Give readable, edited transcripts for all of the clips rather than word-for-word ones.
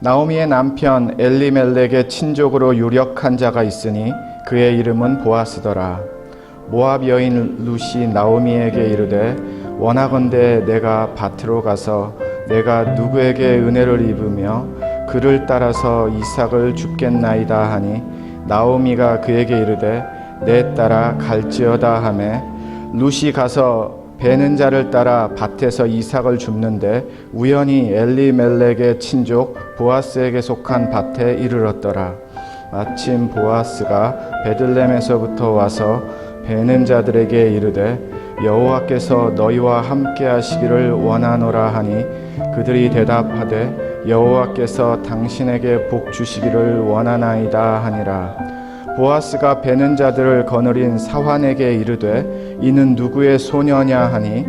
나오미의 남편 엘리멜렉의 친족으로 유력한 자가 있으니 그의 이름은 보아스더라. 모압 여인 룻이 나오미에게 이르되 원하건대 내가 밭으로 가서 내가 누구에게 은혜를 입으며 그를 따라서 이삭을 줍겠나이다 하니 나오미가 그에게 이르되 내 따라 갈지어다 하매 룻이 가서 베는 자를 따라 밭에서 이삭을 줍는데 우연히 엘리멜렉의 친족 보아스에게 속한 밭에 이르렀더라. 마침 보아스가 베들레헴에서부터 와서 베는 자들에게 이르되 여호와께서 너희와 함께 하시기를 원하노라 하니 그들이 대답하되 여호와께서 당신에게 복 주시기를 원하나이다 하니라. 보아스가 베는 자들을 거느린 사환에게 이르되 이는 누구의 소녀냐 하니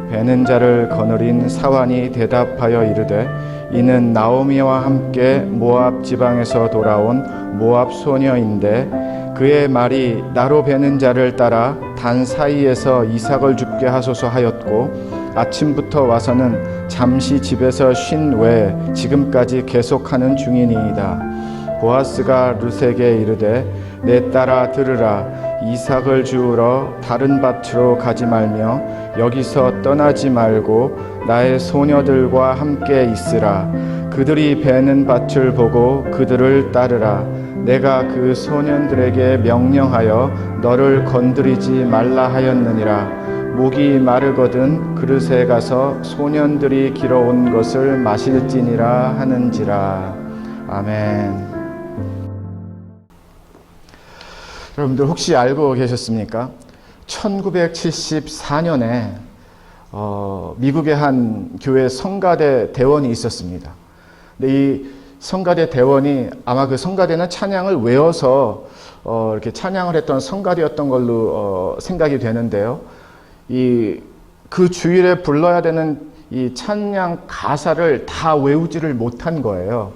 베는 자를 거느린 사환이 대답하여 이르되 이는 나오미와 함께 모압 지방에서 돌아온 모압 소녀인데 그의 말이 나로 베는 자를 따라 단 사이에서 이삭을 줍게 하소서 하였고 아침부터 와서는 잠시 집에서 쉰 외에 지금까지 계속하는 중이니이다. 보아스가 룻에게 이르되 내 딸아 들으라. 이삭을 주우러 다른 밭으로 가지 말며 여기서 떠나지 말고 나의 소녀들과 함께 있으라. 그들이 베는 밭을 보고 그들을 따르라. 내가 그 소년들에게 명령하여 너를 건드리지 말라 하였느니라. 목이 마르거든 그릇에 가서 소년들이 길어온 것을 마실지니라 하는지라. 아멘. 여러분들 혹시 알고 계셨습니까? 1974년에 미국의 한 교회 성가대 대원이 있었습니다. 근데 이 성가대 대원이 아마 그 성가대는 찬양을 외워서 이렇게 찬양을 했던 성가대였던 걸로 생각이 되는데요. 그 주일에 불러야 되는 이 찬양 가사를 다 외우지를 못한 거예요.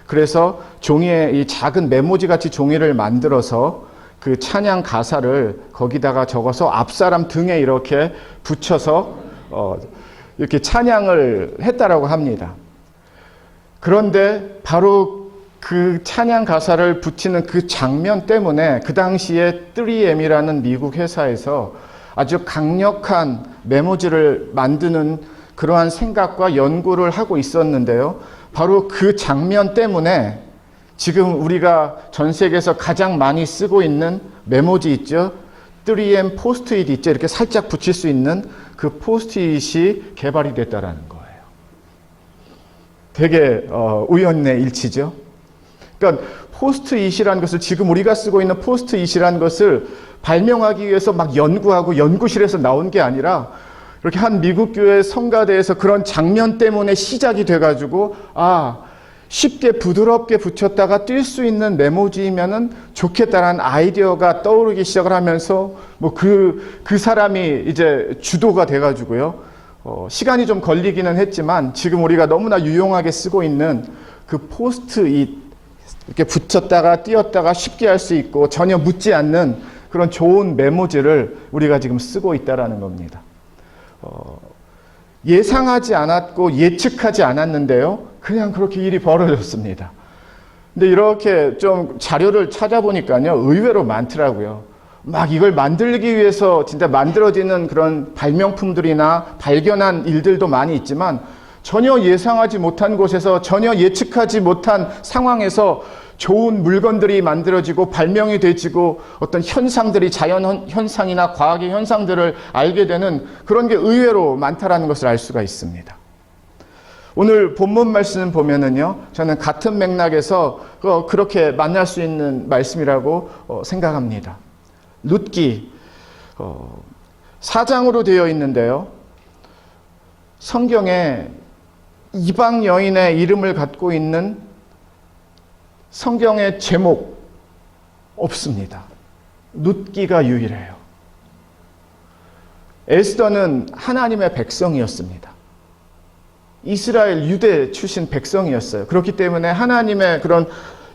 그래서 종이에 이 작은 메모지 같이 종이를 만들어서 그 찬양 가사를 거기다가 적어서 앞사람 등에 이렇게 붙여서 이렇게 찬양을 했다라고 합니다. 그런데 바로 그 찬양 가사를 붙이는 그 장면 때문에 그 당시에 3M이라는 미국 회사에서 아주 강력한 메모지를 만드는 그러한 생각과 연구를 하고 있었는데요. 바로 그 장면 때문에 지금 우리가 전 세계에서 가장 많이 쓰고 있는 메모지 있죠? 3M 포스트잇 있죠? 이렇게 살짝 붙일 수 있는 그 포스트잇이 개발이 됐다라는 거예요. 되게 우연의 일치죠? 그러니까 포스트잇이라는 것을 지금 우리가 쓰고 있는 포스트잇이라는 것을 발명하기 위해서 막 연구하고 연구실에서 나온 게 아니라 이렇게 한 미국 교회 성가대에서 그런 장면 때문에 시작이 돼가지고 쉽게 부드럽게 붙였다가 뛸 수 있는 메모지면은 좋겠다라는 아이디어가 떠오르기 시작을 하면서 그 사람이 이제 주도가 돼가지고요. 시간이 좀 걸리기는 했지만 지금 우리가 너무나 유용하게 쓰고 있는 그 포스트잇 이렇게 붙였다가 띄었다가 쉽게 할 수 있고 전혀 묻지 않는 그런 좋은 메모지를 우리가 지금 쓰고 있다라는 겁니다. 예상하지 않았고 예측하지 않았는데요. 그냥 그렇게 일이 벌어졌습니다. 근데 이렇게 좀 자료를 찾아보니까요. 의외로 많더라고요. 막 이걸 만들기 위해서 진짜 만들어지는 그런 발명품들이나 발견한 일들도 많이 있지만 전혀 예상하지 못한 곳에서 전혀 예측하지 못한 상황에서 좋은 물건들이 만들어지고 발명이 되지고 어떤 현상들이 자연 현상이나 과학의 현상들을 알게 되는 그런 게 의외로 많다라는 것을 알 수가 있습니다. 오늘 본문 말씀 보면은요, 저는 같은 맥락에서 그렇게 만날 수 있는 말씀이라고 생각합니다. 룻기 4장으로 되어 있는데요. 성경에 이방 여인의 이름을 갖고 있는 성경의 제목 없습니다. 룻기가 유일해요. 에스더는 하나님의 백성이었습니다. 이스라엘 유대 출신 백성이었어요. 그렇기 때문에 하나님의 그런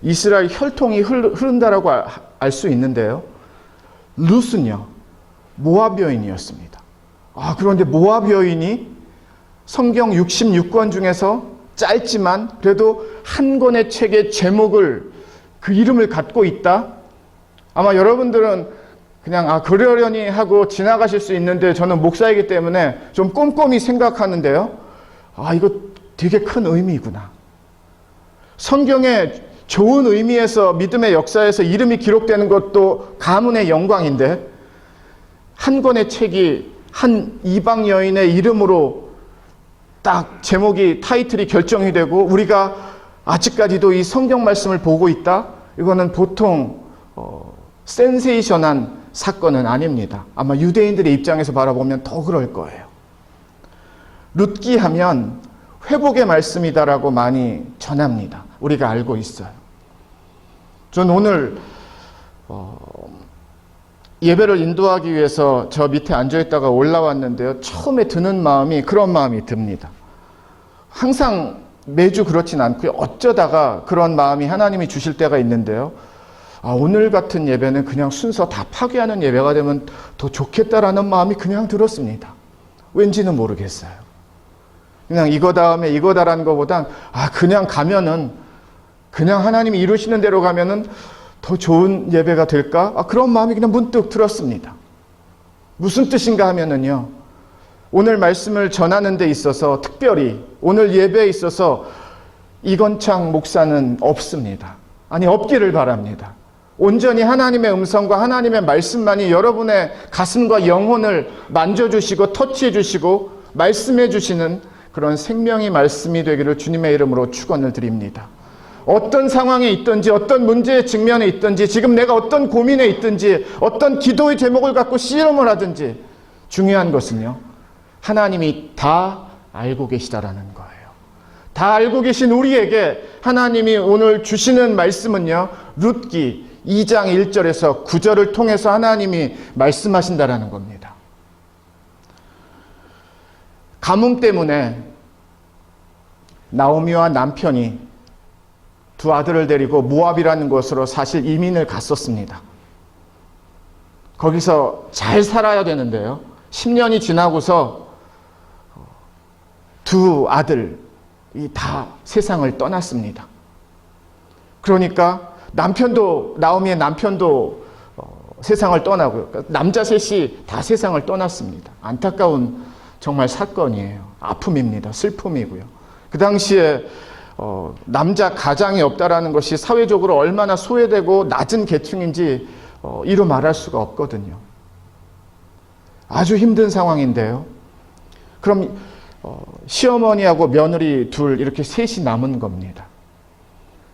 이스라엘 혈통이 흐른다라고 알 수 있는데요. 룻은요, 모압 여인이었습니다. 그런데 모압 여인이 성경 66권 중에서 짧지만 그래도 한 권의 책의 제목을 그 이름을 갖고 있다? 아마 여러분들은 그냥 그러려니 하고 지나가실 수 있는데 저는 목사이기 때문에 좀 꼼꼼히 생각하는데요. 이거 되게 큰 의미구나. 성경에 좋은 의미에서 믿음의 역사에서 이름이 기록되는 것도 가문의 영광인데 한 권의 책이 한 이방 여인의 이름으로 딱 제목이 타이틀이 결정이 되고 우리가 아직까지도 이 성경 말씀을 보고 있다? 이거는 보통 센세이션한 사건은 아닙니다. 아마 유대인들의 입장에서 바라보면 더 그럴 거예요. 룻기 하면 회복의 말씀이다라고 많이 전합니다. 우리가 알고 있어요. 전 오늘 예배를 인도하기 위해서 저 밑에 앉아있다가 올라왔는데요. 처음에 드는 마음이 그런 마음이 듭니다. 항상 매주 그렇진 않고요. 어쩌다가 그런 마음이 하나님이 주실 때가 있는데요. 오늘 같은 예배는 그냥 순서 다 파괴하는 예배가 되면 더 좋겠다라는 마음이 그냥 들었습니다. 왠지는 모르겠어요. 그냥 이거 다음에 이거다라는 것보단 그냥 가면은 그냥 하나님이 이루시는 대로 가면은 더 좋은 예배가 될까? 그런 마음이 그냥 문득 들었습니다. 무슨 뜻인가 하면은요. 오늘 말씀을 전하는 데 있어서 특별히 오늘 예배에 있어서 이건창 목사는 없습니다. 없기를 바랍니다. 온전히 하나님의 음성과 하나님의 말씀만이 여러분의 가슴과 영혼을 만져주시고 터치해주시고 말씀해주시는 그런 생명의 말씀이 되기를 주님의 이름으로 축원을 드립니다. 어떤 상황에 있든지 어떤 문제의 직면에 있든지 지금 내가 어떤 고민에 있든지 어떤 기도의 제목을 갖고 씨름을 하든지 중요한 것은요. 하나님이 다 알고 계시다라는 거예요. 다 알고 계신 우리에게 하나님이 오늘 주시는 말씀은요. 룻기 2장 1절에서 9절을 통해서 하나님이 말씀하신다라는 겁니다. 가뭄 때문에 나오미와 남편이 두 아들을 데리고 모압이라는 곳으로 사실 이민을 갔었습니다. 거기서 잘 살아야 되는데요. 10년이 지나고서 두 아들이 다 세상을 떠났습니다. 그러니까 나오미의 남편도 세상을 떠나고요. 남자 셋이 다 세상을 떠났습니다. 안타까운 정말 사건이에요. 아픔입니다. 슬픔이고요. 그 당시에 남자 가장이 없다라는 것이 사회적으로 얼마나 소외되고 낮은 계층인지 이루 말할 수가 없거든요. 아주 힘든 상황인데요. 그럼 시어머니하고 며느리 둘 이렇게 셋이 남은 겁니다.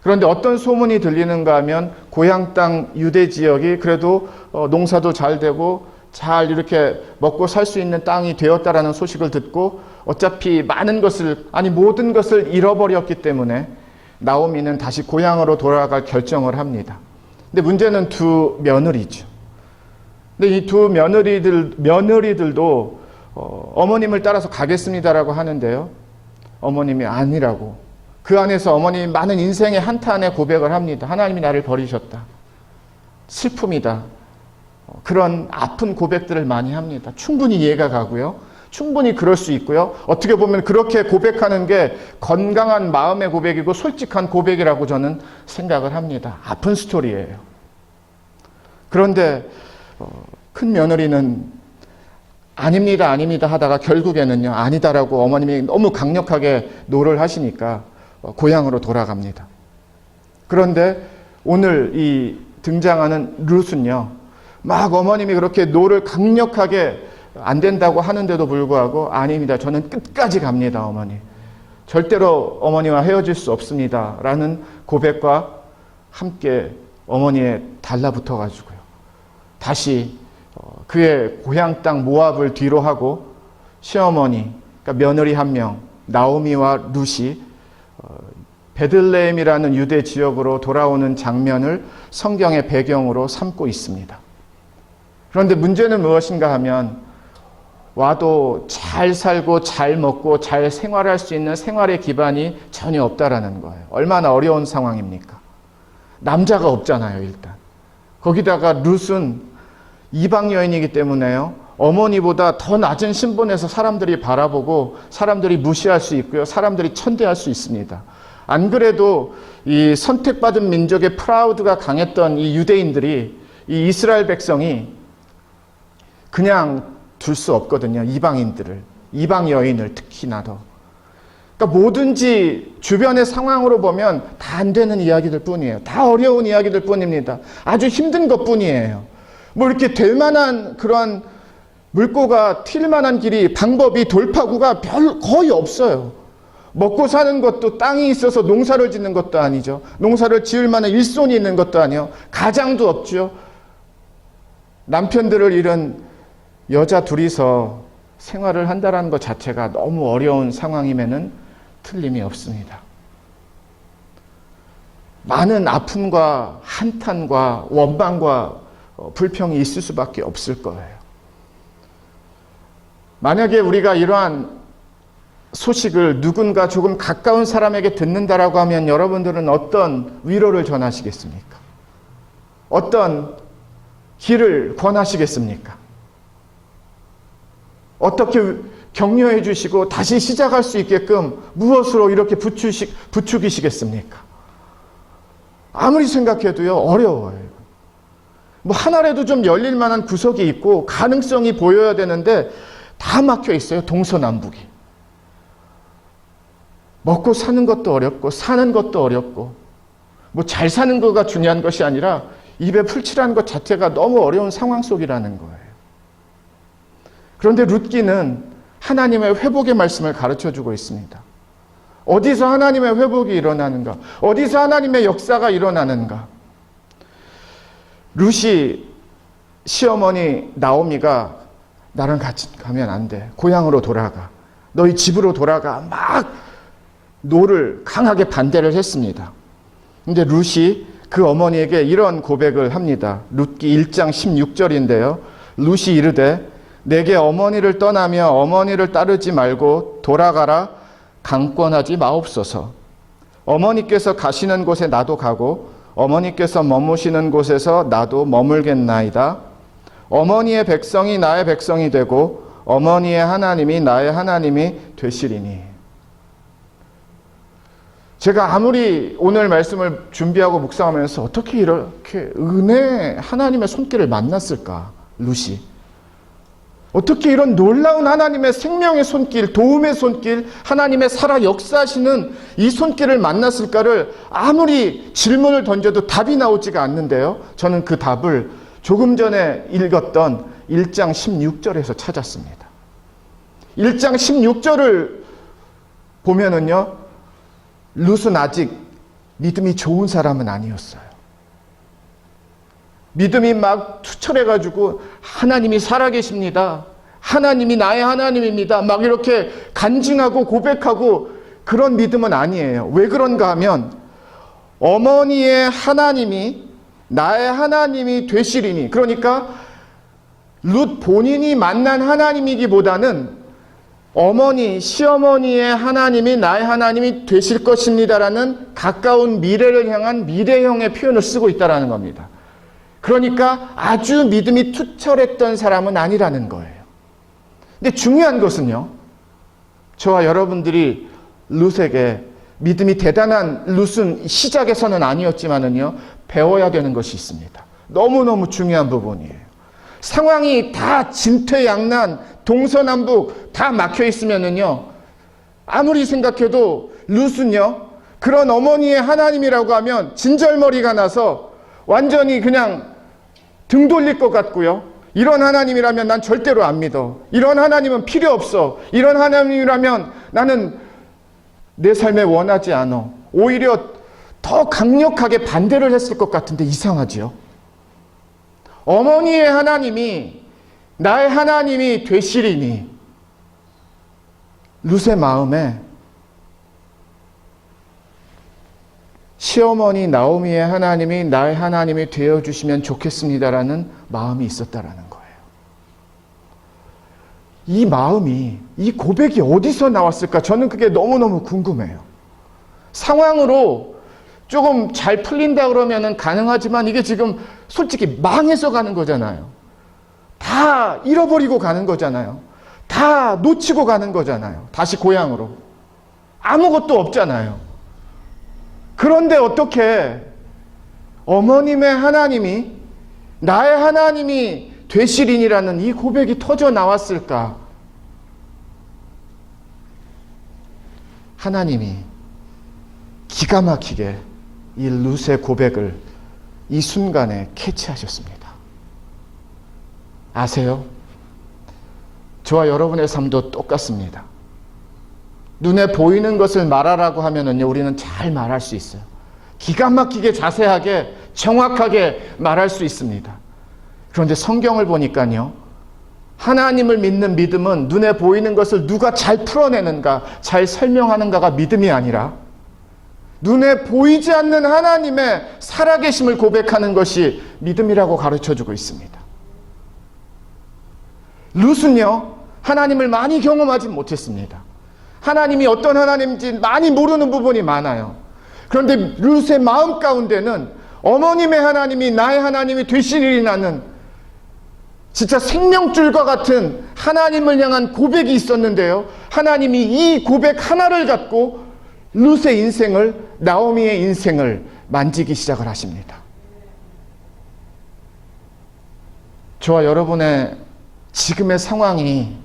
그런데 어떤 소문이 들리는가 하면 고향 땅 유대 지역이 그래도 농사도 잘 되고 잘 이렇게 먹고 살 수 있는 땅이 되었다라는 소식을 듣고 어차피 모든 것을 잃어버렸기 때문에 나오미는 다시 고향으로 돌아갈 결정을 합니다. 근데 문제는 두 며느리죠. 근데 이 두 며느리들도 어머님을 따라서 가겠습니다라고 하는데요. 어머님이 아니라고. 그 안에서 어머님이 많은 인생의 한탄의 고백을 합니다. 하나님이 나를 버리셨다. 슬픔이다. 그런 아픈 고백들을 많이 합니다. 충분히 이해가 가고요. 충분히 그럴 수 있고요. 어떻게 보면 그렇게 고백하는 게 건강한 마음의 고백이고 솔직한 고백이라고 저는 생각을 합니다. 아픈 스토리예요. 그런데 큰 며느리는 아닙니다 하다가 결국에는요. 아니다라고 어머님이 너무 강력하게 노를 하시니까 고향으로 돌아갑니다. 그런데 오늘 이 등장하는 룻은요. 막 어머님이 그렇게 노를 강력하게 안 된다고 하는데도 불구하고 아닙니다. 저는 끝까지 갑니다, 어머니. 절대로 어머니와 헤어질 수 없습니다. 라는 고백과 함께 어머니에 달라붙어 가지고요. 다시 그의 고향 땅 모압을 뒤로 하고 시어머니, 그러니까 며느리 한 명, 나오미와 룻이 베들레헴이라는 유대 지역으로 돌아오는 장면을 성경의 배경으로 삼고 있습니다. 그런데 문제는 무엇인가 하면 와도 잘 살고 잘 먹고 잘 생활할 수 있는 생활의 기반이 전혀 없다라는 거예요. 얼마나 어려운 상황입니까? 남자가 없잖아요, 일단. 거기다가 룻은 이방 여인이기 때문에요. 어머니보다 더 낮은 신분에서 사람들이 바라보고 사람들이 무시할 수 있고요. 사람들이 천대할 수 있습니다. 안 그래도 이 선택받은 민족의 프라우드가 강했던 이 유대인들이 이 이스라엘 백성이 그냥 둘 수 없거든요. 이방인들을, 이방 여인을 특히나 더. 그러니까 뭐든지 주변의 상황으로 보면 다 안 되는 이야기들 뿐이에요. 다 어려운 이야기들 뿐입니다. 아주 힘든 것 뿐이에요. 뭐 이렇게 될 만한 그런 물꼬가 튈 만한 길이, 방법이, 돌파구가 거의 없어요. 먹고 사는 것도 땅이 있어서 농사를 짓는 것도 아니죠. 농사를 지을 만한 일손이 있는 것도 아니요. 가장도 없죠. 남편들을 잃은 여자 둘이서 생활을 한다는 것 자체가 너무 어려운 상황임에는 틀림이 없습니다. 많은 아픔과 한탄과 원망과 불평이 있을 수밖에 없을 거예요. 만약에 우리가 이러한 소식을 누군가 조금 가까운 사람에게 듣는다라고 하면 여러분들은 어떤 위로를 전하시겠습니까? 어떤 길을 권하시겠습니까? 어떻게 격려해 주시고 다시 시작할 수 있게끔 무엇으로 이렇게 부추기시겠습니까? 아무리 생각해도요, 어려워요. 뭐 하나라도 좀 열릴 만한 구석이 있고 가능성이 보여야 되는데 다 막혀 있어요. 동서남북이. 먹고 사는 것도 어렵고 사는 것도 어렵고 뭐 잘 사는 거가 중요한 것이 아니라 입에 풀칠하는 것 자체가 너무 어려운 상황 속이라는 거예요. 그런데 룻기는 하나님의 회복의 말씀을 가르쳐주고 있습니다. 어디서 하나님의 회복이 일어나는가? 어디서 하나님의 역사가 일어나는가? 룻이 시어머니 나오미가 나랑 같이 가면 안 돼. 고향으로 돌아가. 너희 집으로 돌아가. 막 노를 강하게 반대를 했습니다. 근데 룻이 그 어머니에게 이런 고백을 합니다. 룻기 1장 16절인데요. 룻이 이르되 내게 어머니를 떠나며 어머니를 따르지 말고 돌아가라 강권하지 마옵소서. 어머니께서 가시는 곳에 나도 가고 어머니께서 머무시는 곳에서 나도 머물겠나이다. 어머니의 백성이 나의 백성이 되고 어머니의 하나님이 나의 하나님이 되시리니. 제가 아무리 오늘 말씀을 준비하고 묵상하면서 어떻게 이렇게 은혜 하나님의 손길을 만났을까? 룻이 어떻게 이런 놀라운 하나님의 생명의 손길, 도움의 손길, 하나님의 살아 역사하시는 이 손길을 만났을까를 아무리 질문을 던져도 답이 나오지가 않는데요. 저는 그 답을 조금 전에 읽었던 1장 16절에서 찾았습니다. 1장 16절을 보면은요, 룻은 아직 믿음이 좋은 사람은 아니었어요. 믿음이 막 투철해가지고 하나님이 살아계십니다. 하나님이 나의 하나님입니다. 막 이렇게 간증하고 고백하고 그런 믿음은 아니에요. 왜 그런가 하면 어머니의 하나님이 나의 하나님이 되시리니, 그러니까 룻 본인이 만난 하나님이기보다는 어머니, 시어머니의 하나님이 나의 하나님이 되실 것입니다라는 가까운 미래를 향한 미래형의 표현을 쓰고 있다는 겁니다. 그러니까 아주 믿음이 투철했던 사람은 아니라는 거예요. 근데 중요한 것은요, 저와 여러분들이 룻에게 믿음이 대단한 룻은 시작에서는 아니었지만은요, 배워야 되는 것이 있습니다. 너무너무 중요한 부분이에요. 상황이 다 진퇴양난, 동서남북 다 막혀 있으면은요, 아무리 생각해도 룻은요, 그런 어머니의 하나님이라고 하면 진절머리가 나서 완전히 그냥 등 돌릴 것 같고요. 이런 하나님이라면 난 절대로 안 믿어. 이런 하나님은 필요 없어. 이런 하나님이라면 나는 내 삶에 원하지 않아. 오히려 더 강력하게 반대를 했을 것 같은데 이상하지요. 어머니의 하나님이 나의 하나님이 되시리니, 룻의 마음에 시어머니 나오미의 하나님이 나의 하나님이 되어주시면 좋겠습니다라는 마음이 있었다라는 거예요. 이 마음이, 이 고백이 어디서 나왔을까? 저는 그게 너무너무 궁금해요. 상황으로 조금 잘 풀린다 그러면은 가능하지만 이게 지금 솔직히 망해서 가는 거잖아요. 다 다 잃어버리고 가는 거잖아요. 다 놓치고 가는 거잖아요. 다시 고향으로. 아무것도 없잖아요. 그런데 어떻게 어머님의 하나님이 나의 하나님이 되시리니라는 이 고백이 터져 나왔을까? 하나님이 기가 막히게 이 룻의 고백을 이 순간에 캐치하셨습니다. 아세요? 저와 여러분의 삶도 똑같습니다. 눈에 보이는 것을 말하라고 하면은요, 우리는 잘 말할 수 있어요. 기가 막히게 자세하게 정확하게 말할 수 있습니다. 그런데 성경을 보니까요, 하나님을 믿는 믿음은 눈에 보이는 것을 누가 잘 풀어내는가, 잘 설명하는가가 믿음이 아니라 눈에 보이지 않는 하나님의 살아계심을 고백하는 것이 믿음이라고 가르쳐주고 있습니다. 룻은요, 하나님을 많이 경험하지 못했습니다. 하나님이 어떤 하나님인지 많이 모르는 부분이 많아요. 그런데 룻의 마음 가운데는 어머님의 하나님이 나의 하나님이 되시리라는 진짜 생명줄과 같은 하나님을 향한 고백이 있었는데요, 하나님이 이 고백 하나를 갖고 룻의 인생을, 나오미의 인생을 만지기 시작을 하십니다. 저와 여러분의 지금의 상황이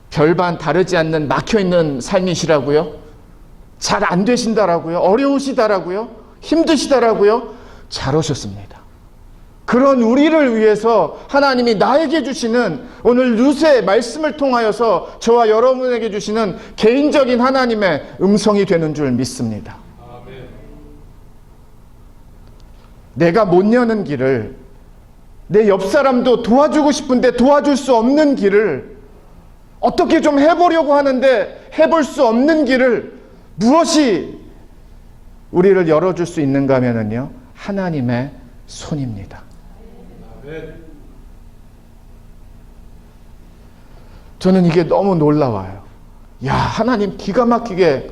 별반 다르지 않는 막혀있는 삶이시라고요? 잘 안 되신다라고요? 어려우시다라고요? 힘드시다라고요? 잘 오셨습니다. 그런 우리를 위해서 하나님이 나에게 주시는, 오늘 룻의 말씀을 통하여서 저와 여러분에게 주시는 개인적인 하나님의 음성이 되는 줄 믿습니다. 아멘. 내가 못 여는 길을, 내 옆 사람도 도와주고 싶은데 도와줄 수 없는 길을, 어떻게 좀 해보려고 하는데 해볼 수 없는 길을 무엇이 우리를 열어줄 수 있는가 하면요, 하나님의 손입니다. 저는 이게 너무 놀라워요. 야, 하나님 기가 막히게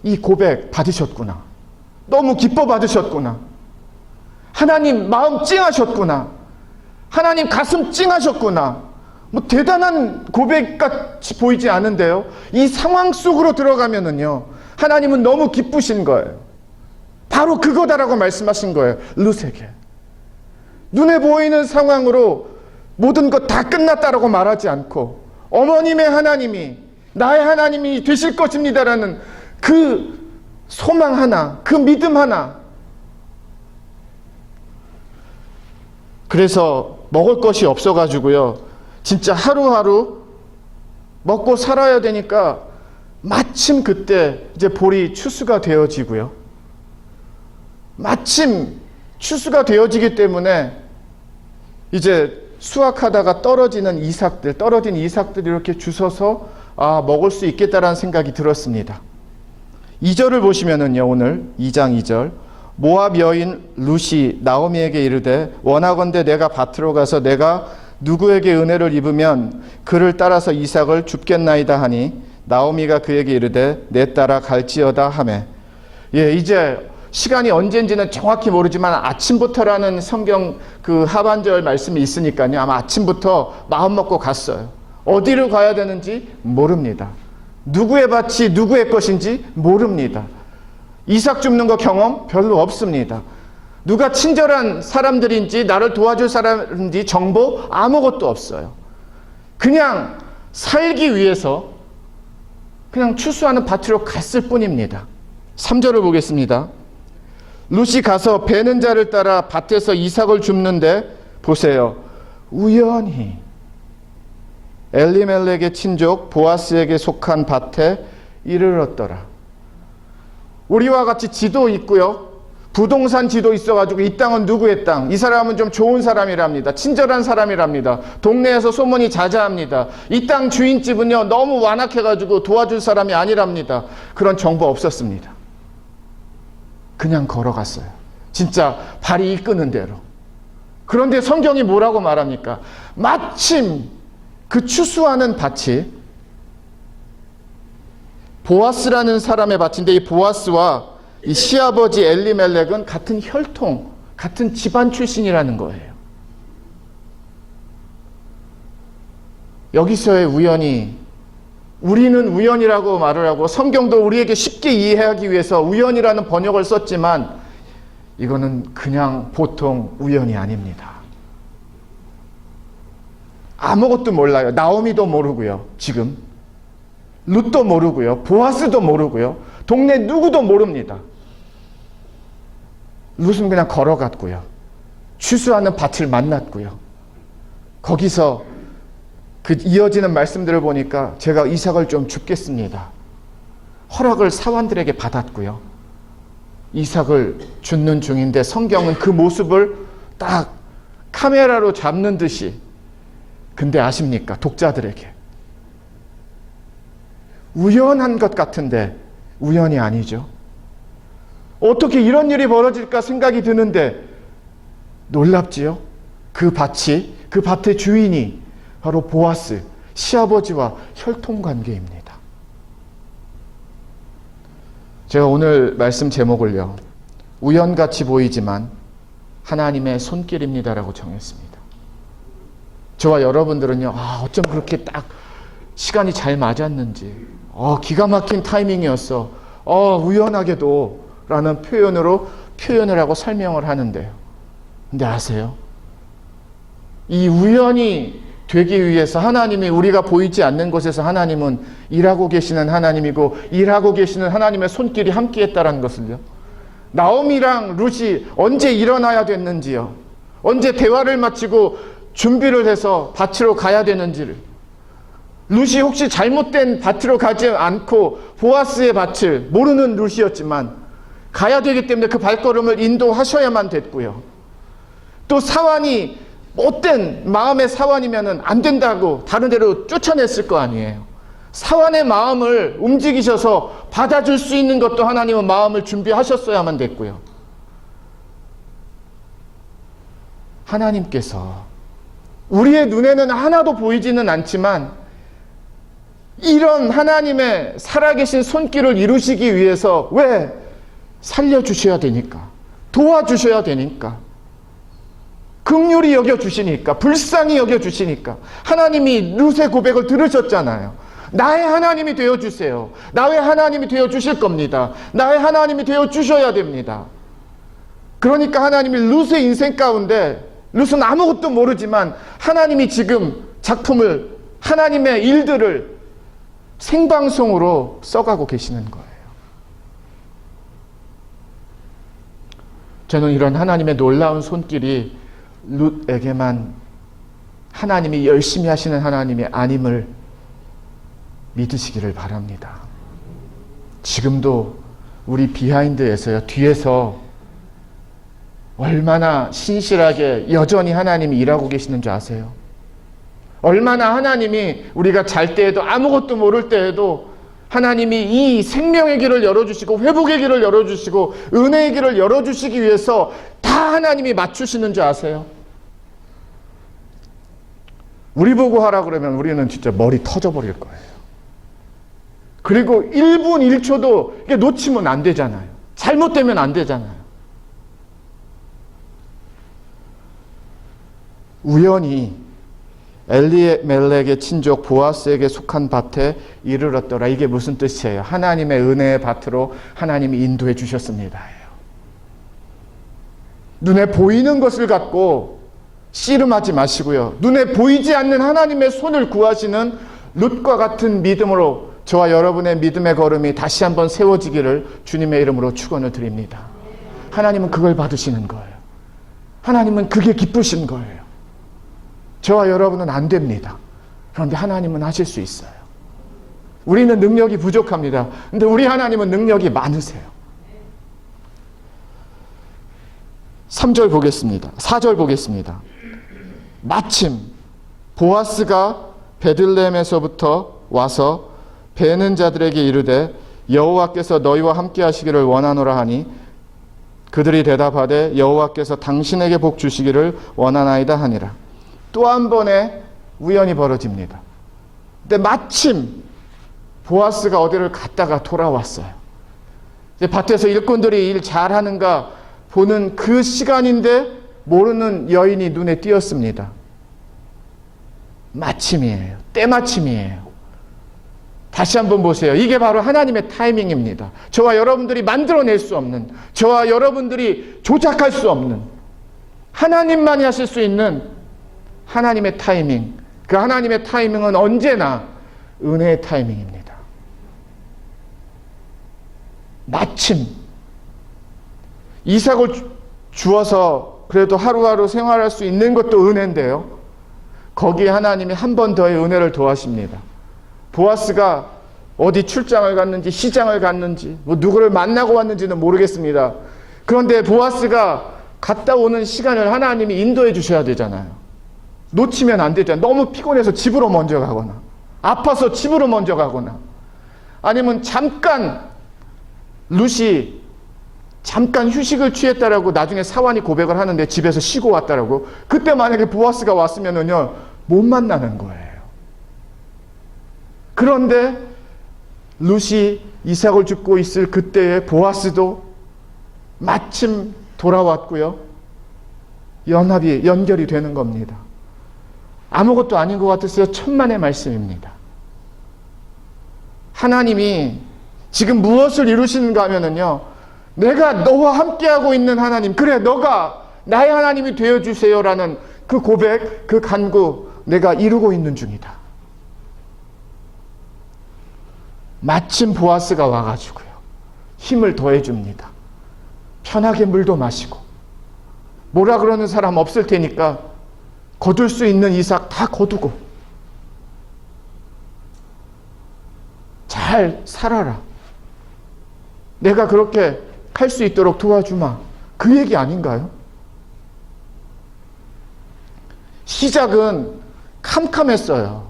이 고백 받으셨구나. 너무 기뻐 받으셨구나. 하나님 마음 찡하셨구나. 하나님 가슴 찡하셨구나. 뭐 대단한 고백같이 보이지 않은데요, 이 상황 속으로 들어가면은요, 하나님은 너무 기쁘신 거예요. 바로 그거다라고 말씀하신 거예요, 룻에게. 눈에 보이는 상황으로 모든 것 다 끝났다라고 말하지 않고 어머님의 하나님이 나의 하나님이 되실 것입니다라는 그 소망 하나, 그 믿음 하나. 그래서 먹을 것이 없어가지고요, 진짜 하루하루 먹고 살아야 되니까 마침 그때 이제 볼이 추수가 되어지고요, 마침 추수가 되어지기 때문에 이제 수확하다가 떨어진 이삭들이 이렇게 주워서 먹을 수 있겠다라는 생각이 들었습니다. 2절을 보시면은요, 오늘 2장 2절, 모압 여인 룻이 나오미에게 이르되 원하건대 내가 밭으로 가서 내가 누구에게 은혜를 입으면 그를 따라서 이삭을 줍겠나이다 하니 나오미가 그에게 이르되 내 따라 갈지어다 하매. 예, 이제 시간이 언젠지는 정확히 모르지만 아침부터라는 성경 그 하반절 말씀이 있으니까요, 아마 아침부터 마음 먹고 갔어요. 어디로 가야 되는지 모릅니다. 누구의 밭이 누구의 것인지 모릅니다. 이삭 줍는 거 경험 별로 없습니다. 누가 친절한 사람들인지 나를 도와줄 사람인지 정보 아무것도 없어요. 그냥 살기 위해서 그냥 추수하는 밭으로 갔을 뿐입니다. 3절을 보겠습니다. 룻이 가서 베는 자를 따라 밭에서 이삭을 줍는데 보세요, 우연히 엘리멜렉의 친족 보아스에게 속한 밭에 이르렀더라. 우리와 같이 지도 있고요, 부동산 지도 있어가지고 이 땅은 누구의 땅, 이 사람은 좀 좋은 사람이랍니다, 친절한 사람이랍니다, 동네에서 소문이 자자합니다, 이 땅 주인집은요 너무 완악해가지고 도와줄 사람이 아니랍니다. 그런 정보 없었습니다. 그냥 걸어갔어요. 진짜 발이 이끄는 대로. 그런데 성경이 뭐라고 말합니까? 마침 그 추수하는 밭이 보아스라는 사람의 밭인데, 이 보아스와 이 시아버지 엘리멜렉은 같은 혈통, 같은 집안 출신이라는 거예요. 여기서의 우연이, 우리는 우연이라고 말을 하고 성경도 우리에게 쉽게 이해하기 위해서 우연이라는 번역을 썼지만 이거는 그냥 보통 우연이 아닙니다. 아무것도 몰라요. 나오미도 모르고요. 지금 룻도 모르고요. 보아스도 모르고요. 동네 누구도 모릅니다. 룻은 그냥 걸어갔고요. 추수하는 밭을 만났고요. 거기서 그 이어지는 말씀들을 보니까 제가 이삭을 좀 줍겠습니다. 허락을 사환들에게 받았고요. 이삭을 줍는 중인데 성경은 그 모습을 딱 카메라로 잡는 듯이, 근데 아십니까? 독자들에게 우연한 것 같은데 우연이 아니죠. 어떻게 이런 일이 벌어질까 생각이 드는데 놀랍지요? 그 밭의 주인이 바로 보아스, 시아버지와 혈통관계입니다. 제가 오늘 말씀 제목을요, 우연같이 보이지만 하나님의 손길입니다라고 정했습니다. 저와 여러분들은요, 어쩜 그렇게 딱 시간이 잘 맞았는지, 기가 막힌 타이밍이었어, 우연하게도 라는 표현을 하고 설명을 하는데요. 근데 아세요? 이 우연이 되기 위해서 하나님이, 우리가 보이지 않는 곳에서 하나님은 일하고 계시는 하나님이고 일하고 계시는 하나님의 손길이 함께했다는 것을요, 나오미랑 룻이 언제 일어나야 됐는지요, 언제 대화를 마치고 준비를 해서 밭으로 가야 되는지를, 룻이 혹시 잘못된 밭으로 가지 않고 보아스의 밭을 모르는 룻이었지만 가야 되기 때문에 그 발걸음을 인도하셔야만 됐고요. 또 사환이 못된 마음의 사환이면 안 된다고 다른 데로 쫓아냈을 거 아니에요. 사환의 마음을 움직이셔서 받아줄 수 있는 것도 하나님은 마음을 준비하셨어야만 됐고요. 하나님께서 우리의 눈에는 하나도 보이지는 않지만 이런 하나님의 살아계신 손길을 이루시기 위해서, 왜? 살려주셔야 되니까, 도와주셔야 되니까, 긍휼히 여겨주시니까, 불쌍히 여겨주시니까. 하나님이 룻의 고백을 들으셨잖아요. 나의 하나님이 되어주세요. 나의 하나님이 되어주실 겁니다. 나의 하나님이 되어주셔야 됩니다. 그러니까 하나님이 룻의 인생 가운데, 룻은 아무것도 모르지만 하나님이 지금 작품을, 하나님의 일들을 생방송으로 써가고 계시는 거예요. 저는 이런 하나님의 놀라운 손길이 룻에게만 하나님이 열심히 하시는 하나님이 아님을 믿으시기를 바랍니다. 지금도 우리 비하인드에서요, 뒤에서 얼마나 신실하게 여전히 하나님이 일하고 계시는 줄 아세요? 얼마나 하나님이 우리가 잘 때에도, 아무것도 모를 때에도 하나님이 이 생명의 길을 열어주시고 회복의 길을 열어주시고 은혜의 길을 열어주시기 위해서 다 하나님이 맞추시는 줄 아세요? 우리 보고 하라 그러면 우리는 진짜 머리 터져버릴 거예요. 그리고 1분 1초도 이게 놓치면 안 되잖아요. 잘못되면 안 되잖아요. 우연히 엘리멜렉의 친족 보아스에게 속한 밭에 이르렀더라. 이게 무슨 뜻이에요? 하나님의 은혜의 밭으로 하나님이 인도해 주셨습니다. 눈에 보이는 것을 갖고 씨름하지 마시고요, 눈에 보이지 않는 하나님의 손을 구하시는 룻과 같은 믿음으로 저와 여러분의 믿음의 걸음이 다시 한번 세워지기를 주님의 이름으로 축원을 드립니다. 하나님은 그걸 받으시는 거예요. 하나님은 그게 기쁘신 거예요. 저와 여러분은 안 됩니다. 그런데 하나님은 하실 수 있어요. 우리는 능력이 부족합니다. 근데 우리 하나님은 능력이 많으세요. 3절 보겠습니다. 4절 보겠습니다. 마침 보아스가 베들레헴에서부터 와서 베는 자들에게 이르되 여호와께서 너희와 함께 하시기를 원하노라 하니 그들이 대답하되 여호와께서 당신에게 복 주시기를 원하나이다 하니라. 또 한 번의 우연이 벌어집니다. 근데 마침 보아스가 어디를 갔다가 돌아왔어요. 이제 밭에서 일꾼들이 일 잘하는가 보는 그 시간인데 모르는 여인이 눈에 띄었습니다. 마침이에요. 때마침이에요. 다시 한번 보세요. 이게 바로 하나님의 타이밍입니다. 저와 여러분들이 만들어낼 수 없는, 저와 여러분들이 조작할 수 없는, 하나님만이 하실 수 있는 하나님의 타이밍. 그 하나님의 타이밍은 언제나 은혜의 타이밍입니다. 마침 이삭을 주어서 그래도 하루하루 생활할 수 있는 것도 은혜인데요. 거기에 하나님이 한 번 더의 은혜를 더하십니다. 보아스가 어디 출장을 갔는지 시장을 갔는지 뭐 누구를 만나고 왔는지는 모르겠습니다. 그런데 보아스가 갔다 오는 시간을 하나님이 인도해 주셔야 되잖아요. 놓치면 안 되잖아요. 너무 피곤해서 집으로 먼저 가거나 아파서 집으로 먼저 가거나 아니면 잠깐 룻이 잠깐 휴식을 취했다라고 나중에 사환이 고백을 하는데 집에서 쉬고 왔다라고. 그때 만약에 보아스가 왔으면은요 못 만나는 거예요. 그런데 룻이 이삭을 줍고 있을 그때에 보아스도 마침 돌아왔고요. 연결이 되는 겁니다. 아무것도 아닌 것 같으세요? 천만의 말씀입니다. 하나님이 지금 무엇을 이루시는가 하면은요, 내가 너와 함께하고 있는 하나님, 그래 너가 나의 하나님이 되어주세요라는 그 고백, 그 간구 내가 이루고 있는 중이다. 마침 보아스가 와가지고요 힘을 더해줍니다. 편하게 물도 마시고 뭐라 그러는 사람 없을 테니까 거둘 수 있는 이삭 다 거두고 잘 살아라. 내가 그렇게 할 수 있도록 도와주마. 그 얘기 아닌가요? 시작은 캄캄했어요.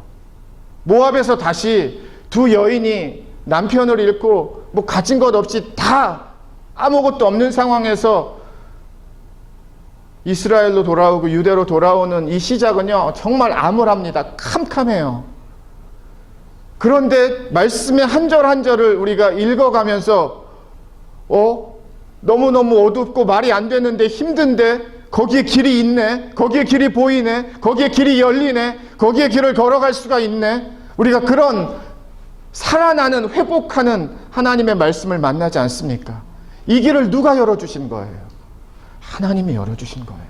모압에서 다시 두 여인이 남편을 잃고 뭐 가진 것 없이 다 아무것도 없는 상황에서 이스라엘로 돌아오고 유대로 돌아오는 이 시작은요 정말 암울합니다. 캄캄해요. 그런데 말씀의 한 절 한 절을 우리가 읽어가면서 너무너무 어둡고 말이 안 되는데 힘든데 거기에 길이 있네, 거기에 길이 보이네, 거기에 길이 열리네, 거기에 길을 걸어갈 수가 있네. 우리가 그런 살아나는, 회복하는 하나님의 말씀을 만나지 않습니까? 이 길을 누가 열어주신 거예요? 하나님이 열어주신 거예요.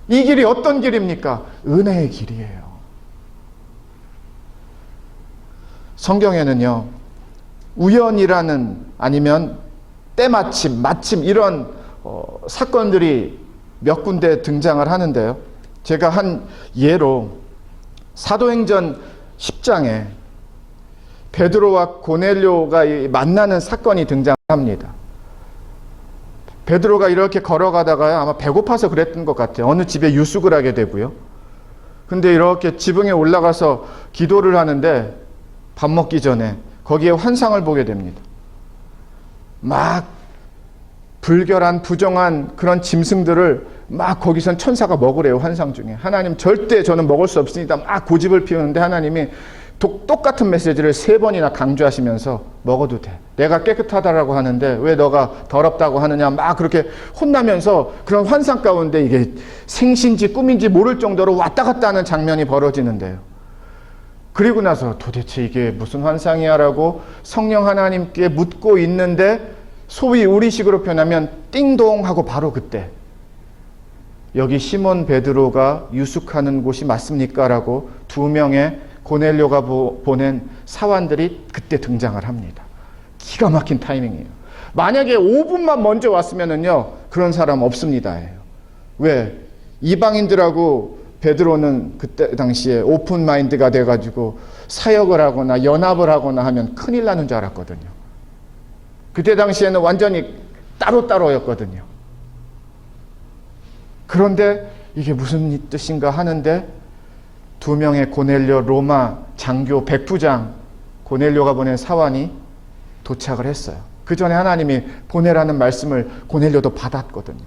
이 길이 어떤 길입니까? 은혜의 길이에요. 성경에는요 우연이라는 아니면 때마침, 마침 이런 사건들이 몇 군데 등장을 하는데요. 제가 한 예로 사도행전 10장에 베드로와 고넬료가 만나는 사건이 등장합니다. 베드로가 이렇게 걸어가다가 아마 배고파서 그랬던 것 같아요. 어느 집에 유숙을 하게 되고요. 근데 이렇게 지붕에 올라가서 기도를 하는데 밥 먹기 전에 거기에 환상을 보게 됩니다. 막 불결한 부정한 그런 짐승들을 막 거기선 천사가 먹으래요. 환상 중에. 하나님 절대 저는 먹을 수 없습니다. 막 고집을 피우는데 하나님이 똑같은 메시지를 3번이나 강조하시면서 먹어도 돼. 내가 깨끗하다라고 하는데 왜 너가 더럽다고 하느냐 막 그렇게 혼나면서 그런 환상 가운데 이게 생신지 꿈인지 모를 정도로 왔다 갔다 하는 장면이 벌어지는데요. 그리고 나서 도대체 이게 무슨 환상이야 라고 성령 하나님께 묻고 있는데 소위 우리식으로 표현하면 띵동 하고 바로 그때 여기 시몬 베드로가 유숙하는 곳이 맞습니까? 라고 2명의 고넬료가 보낸 사환들이 그때 등장을 합니다. 기가 막힌 타이밍이에요. 만약에 5분만 먼저 왔으면은요 그런 사람 없습니다. 왜? 이방인들하고 베드로는 그때 당시에 오픈 마인드가 돼가지고 사역을 하거나 연합을 하거나 하면 큰일 나는 줄 알았거든요. 그때 당시에는 완전히 따로따로였거든요. 그런데 이게 무슨 뜻인가 하는데 2명의 고넬료 로마 장교 백부장 고넬료가 보낸 사환이 도착을 했어요. 그 전에 하나님이 보내라는 말씀을 고넬료도 받았거든요.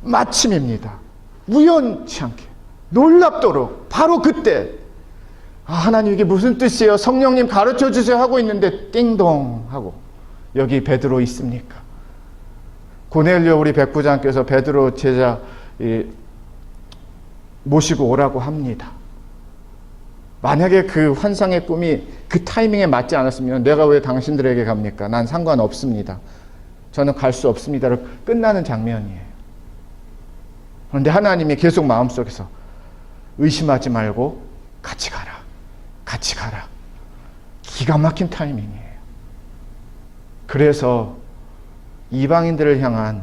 마침입니다. 우연치 않게 놀랍도록 바로 그때 하나님 이게 무슨 뜻이에요? 성령님 가르쳐 주세요 하고 있는데 띵동 하고 여기 베드로 있습니까? 고넬료 우리 백부장께서 베드로 제자 모시고 오라고 합니다. 만약에 그 환상의 꿈이 그 타이밍에 맞지 않았으면 내가 왜 당신들에게 갑니까? 난 상관없습니다. 저는 갈 수 없습니다로 끝나는 장면이에요. 그런데 하나님이 계속 마음속에서 의심하지 말고 같이 가라. 같이 가라. 기가 막힌 타이밍이에요. 그래서 이방인들을 향한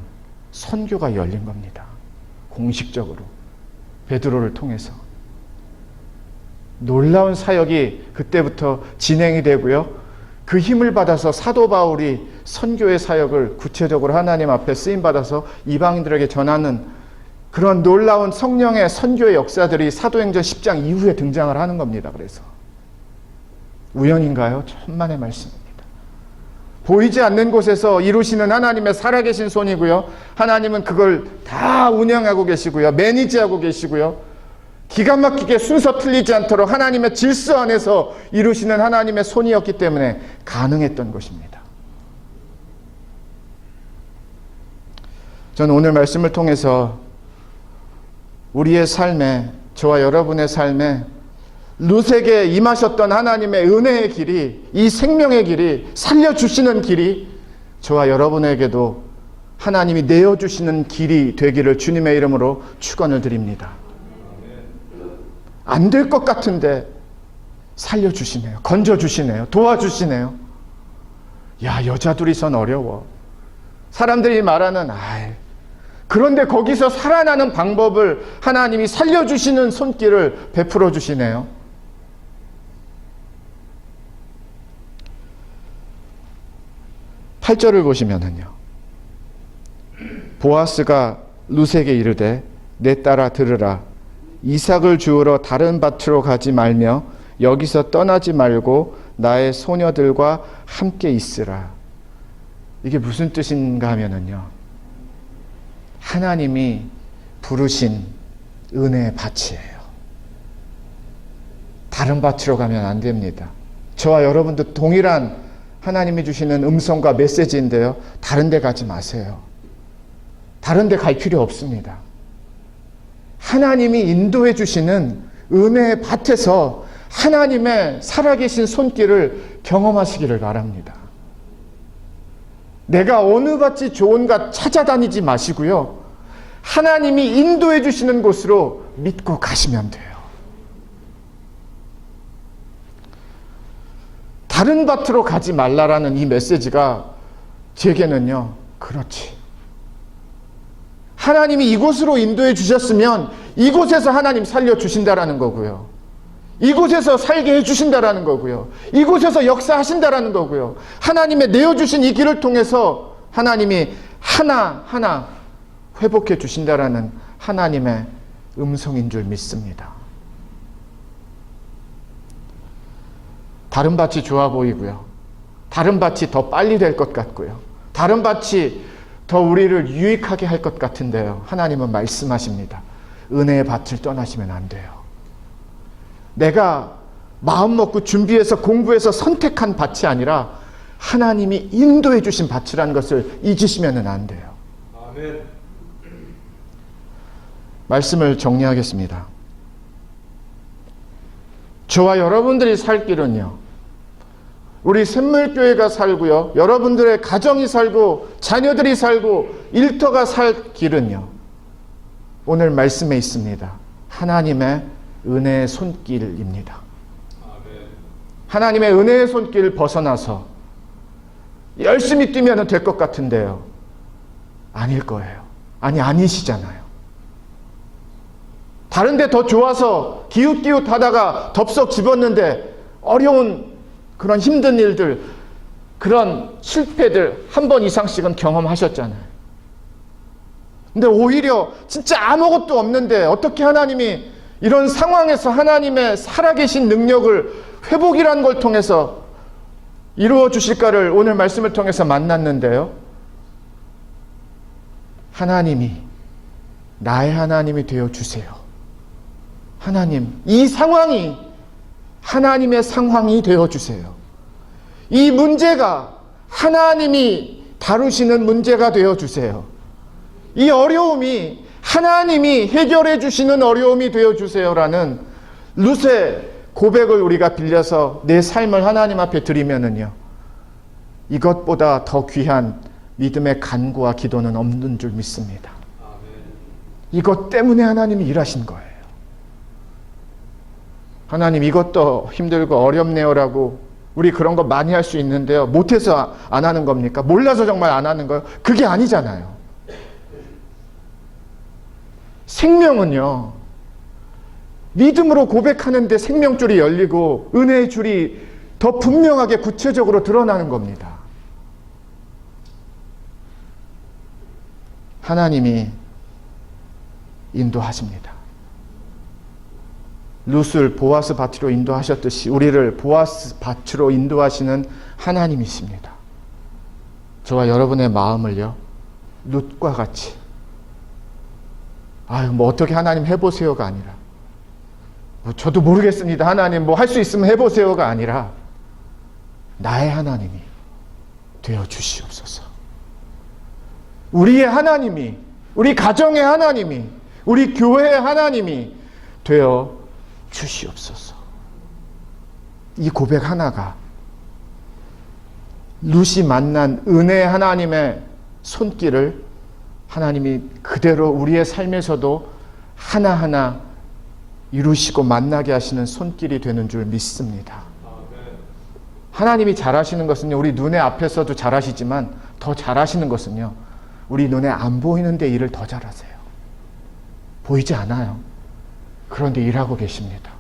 선교가 열린 겁니다. 공식적으로. 베드로를 통해서. 놀라운 사역이 그때부터 진행이 되고요. 그 힘을 받아서 사도 바울이 선교의 사역을 구체적으로 하나님 앞에 쓰임받아서 이방인들에게 전하는 그런 놀라운 성령의 선교의 역사들이 사도행전 10장 이후에 등장을 하는 겁니다. 그래서 우연인가요? 천만의 말씀입니다. 보이지 않는 곳에서 이루시는 하나님의 살아계신 손이고요. 하나님은 그걸 다 운영하고 계시고요. 매니지하고 계시고요. 기가 막히게 순서 틀리지 않도록 하나님의 질서 안에서 이루시는 하나님의 손이었기 때문에 가능했던 것입니다. 저는 오늘 말씀을 통해서 우리의 삶에, 저와 여러분의 삶에 룻에게 임하셨던 하나님의 은혜의 길이, 이 생명의 길이, 살려주시는 길이 저와 여러분에게도 하나님이 내어주시는 길이 되기를 주님의 이름으로 축원을 드립니다. 안 될 것 같은데 살려주시네요. 건져주시네요. 도와주시네요. 야, 여자 둘이선 어려워. 사람들이 말하는 그런데 거기서 살아나는 방법을 하나님이 살려주시는 손길을 베풀어 주시네요. 팔 절을 보시면은요. 보아스가 룻에게 이르되 내 딸아 들으라. 이삭을 주우러 다른 밭으로 가지 말며 여기서 떠나지 말고 나의 소녀들과 함께 있으라. 이게 무슨 뜻인가 하면은요. 하나님이 부르신 은혜의 밭이에요. 다른 밭으로 가면 안 됩니다. 저와 여러분도 동일한 하나님이 주시는 음성과 메시지인데요. 다른 데 가지 마세요. 다른 데 갈 필요 없습니다. 하나님이 인도해 주시는 은혜의 밭에서 하나님의 살아계신 손길을 경험하시기를 바랍니다. 내가 어느 밭이 좋은가 찾아다니지 마시고요. 하나님이 인도해 주시는 곳으로 믿고 가시면 돼요. 다른 밭으로 가지 말라라는 이 메시지가 제게는요. 그렇지. 하나님이 이곳으로 인도해 주셨으면 이곳에서 하나님 살려주신다라는 거고요. 이곳에서 살게 해주신다라는 거고요. 이곳에서 역사하신다라는 거고요. 하나님의 내어주신 이 길을 통해서 하나님이 하나하나 회복해 주신다라는 하나님의 음성인 줄 믿습니다. 다른 밭이 좋아 보이고요. 다른 밭이 더 빨리 될 것 같고요. 다른 밭이 더 우리를 유익하게 할 것 같은데요. 하나님은 말씀하십니다. 은혜의 밭을 떠나시면 안 돼요. 내가 마음 먹고 준비해서 공부해서 선택한 밭이 아니라 하나님이 인도해 주신 밭이라는 것을 잊으시면 안 돼요. 아멘. 말씀을 정리하겠습니다. 저와 여러분들이 살 길은요. 우리 샘물교회가 살고요. 여러분들의 가정이 살고 자녀들이 살고 일터가 살 길은요. 오늘 말씀에 있습니다. 하나님의 은혜의 손길입니다. 하나님의 은혜의 손길을 벗어나서 열심히 뛰면 될 것 같은데요. 아닐 거예요. 아니시잖아요. 다른 데 더 좋아서 기웃기웃 하다가 덥석 집었는데 어려운 그런 힘든 일들, 그런 실패들 한 번 이상씩은 경험하셨잖아요. 근데 오히려 진짜 아무것도 없는데 어떻게 하나님이 이런 상황에서 하나님의 살아계신 능력을 회복이라는 걸 통해서 이루어 주실까를 오늘 말씀을 통해서 만났는데요. 하나님이 나의 하나님이 되어 주세요. 하나님, 이 상황이 하나님의 상황이 되어 주세요. 이 문제가 하나님이 다루시는 문제가 되어 주세요. 이 어려움이 하나님이 해결해 주시는 어려움이 되어 주세요라는 룻의 고백을 우리가 빌려서 내 삶을 하나님 앞에 드리면은요, 이것보다 더 귀한 믿음의 간구와 기도는 없는 줄 믿습니다. 이것 때문에 하나님이 일하신 거예요. 하나님 이것도 힘들고 어렵네요라고 우리 그런 거 많이 할 수 있는데요, 못해서 안 하는 겁니까? 몰라서 정말 안 하는 거예요? 그게 아니잖아요. 생명은요, 믿음으로 고백하는데 생명줄이 열리고 은혜의 줄이 더 분명하게 구체적으로 드러나는 겁니다. 하나님이 인도하십니다. 룻을 보아스 밭으로 인도하셨듯이 우리를 보아스 밭으로 인도하시는 하나님이십니다. 저와 여러분의 마음을요, 룻과 같이 뭐 어떻게 하나님 해보세요가 아니라, 저도 모르겠습니다 하나님 뭐 할 수 있으면 해보세요가 아니라, 나의 하나님이 되어 주시옵소서. 우리의 하나님이, 우리 가정의 하나님이, 우리 교회의 하나님이 되어 주시옵소서. 이 고백 하나가 룻이 만난 은혜 하나님의 손길을 하나님이 그대로 우리의 삶에서도 하나하나 이루시고 만나게 하시는 손길이 되는 줄 믿습니다. 하나님이 잘하시는 것은요, 우리 눈에 앞에서도 잘하시지만 더 잘하시는 것은요, 우리 눈에 안 보이는데 일을 더 잘하세요. 보이지 않아요. 그런데 일하고 계십니다.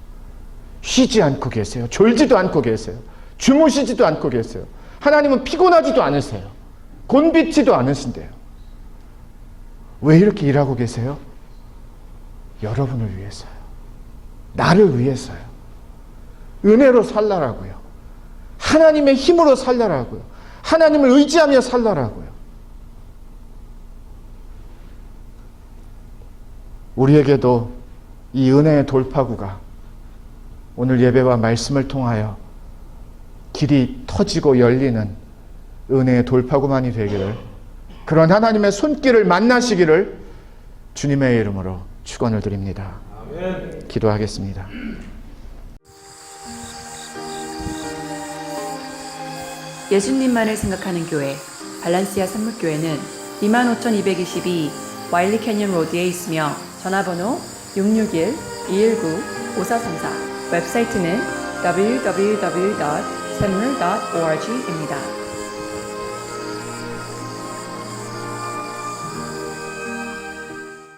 쉬지 않고 계세요. 졸지도 않고 계세요. 주무시지도 않고 계세요. 하나님은 피곤하지도 않으세요. 곤비치도 않으신데요. 왜 이렇게 일하고 계세요? 여러분을 위해서요. 나를 위해서요. 은혜로 살라라고요. 하나님의 힘으로 살라라고요. 하나님을 의지하며 살라라고요. 우리에게도 이 은혜의 돌파구가 오늘 예배와 말씀을 통하여 길이 터지고 열리는 은혜의 돌파구만이 되기를, 그런 하나님의 손길을 만나시기를 주님의 이름으로 축원을 드립니다. 아멘. 기도하겠습니다. 예수님만을 생각하는 교회 발란시아 산목교회는 25,222 와일리 캐년 로드에 있으며 전화번호 661-219-5434, 웹사이트는 www.샘물.org입니다.